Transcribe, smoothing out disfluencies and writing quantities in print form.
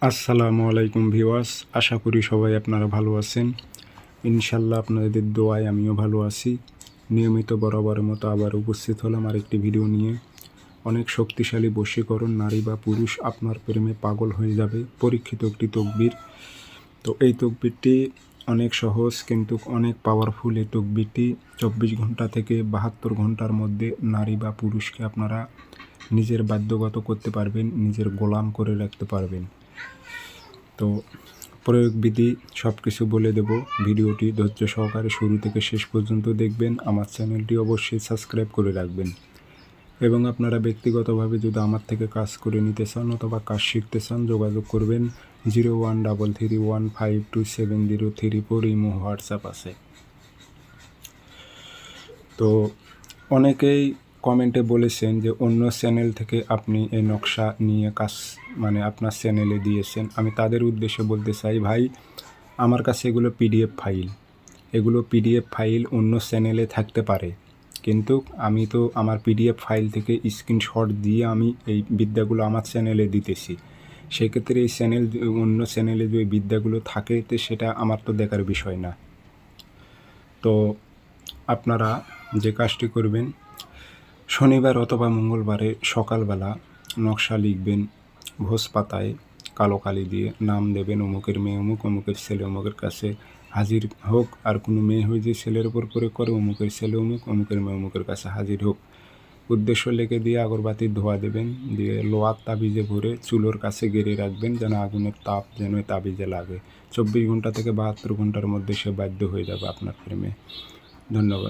আসসালামু আলাইকুম ভিউয়ার্স, আশা করি সবাই আপনারা ভালো আছেন। ইনশাল্লাহ আপনাদের দোয়ায় আমিও ভালো আছি। নিয়মিত বরাবরের মতো আবার উপস্থিত হলাম আরেকটি ভিডিও নিয়ে। অনেক শক্তিশালী বশীকরণ, নারী বা পুরুষ আপনার প্রেমে পাগল হয়ে যাবে, পরীক্ষিত একটি তকবির। তো এই তকবিরটি অনেক সহজ কিন্তু অনেক পাওয়ারফুল। এই তকবিরটি 24 ঘন্টা থেকে 72 ঘন্টার মধ্যে নারী বা পুরুষকে আপনারা নিজের বাধ্যগত করতে পারবেন, নিজের গোলাম করে রাখতে পারবেন। তো প্রয়োগবিধি সব কিছু বলে দেব। ভিডিওটি ধৈর্য সহকারে শুরু থেকে শেষ পর্যন্ত দেখবেন। আমার চ্যানেলটি অবশ্যই সাবস্ক্রাইব করে রাখবেন এবং আপনারা ব্যক্তিগতভাবে যদি আমার থেকে কাজ করে নিতে চান অথবা কাজ শিখতে চান, যোগাযোগ করবেন 0133152703 ইমো হোয়াটসঅ্যাপ আছে। তো অনেকেই কমেন্টে বলেছেন যে অন্য চ্যানেল থেকে আপনি এই নকশা নিয়ে কাজ আপনার চ্যানেলে দিয়েছেন। আমি তাদের উদ্দেশ্যে বলতে চাই, ভাই আমার কাছে এগুলো পিডিএফ ফাইল অন্য চ্যানেলে থাকতে পারে, কিন্তু আমি তো আমার পিডিএফ ফাইল থেকে স্ক্রিনশট দিয়ে আমি এই বিদ্যাগুলো আমার চ্যানেলে দিতেছি। সেক্ষেত্রে এই অন্য চ্যানেলে যে বিদ্যাগুলো থাকে তো সেটা আমার তো দেখার বিষয় না। তো আপনারা যে কাজটি করবেন, শনিবার অথবা মঙ্গলবারে সকালবেলা নকশা লিখবেন ভোজ পাতায় কালো কালি দিয়ে, নাম দেবেন অমুকের মেয়ে অমুক, অমুকের ছেলে অমুকের কাছে হাজির হোক। আর কোনো মেয়ে হয়ে যে ছেলের ওপর প্রয়োগ করে, অমুকের ছেলে অমুক, অমুকের মেয়ে অমুকের কাছে হাজির হোক। উদ্দেশ্য লিখে দিয়ে আগরবাতির ধোয়া দেবেন, দিয়ে লোহার তাবিজে ভরে চুলোর কাছে গেড়ে রাখবেন যেন আগুনের তাপ যেন তাবিজে লাগে। 24 ঘন্টা থেকে 72 ঘন্টার মধ্যে সে বাধ্য হয়ে যাবে আপনার প্রেমে। ধন্যবাদ।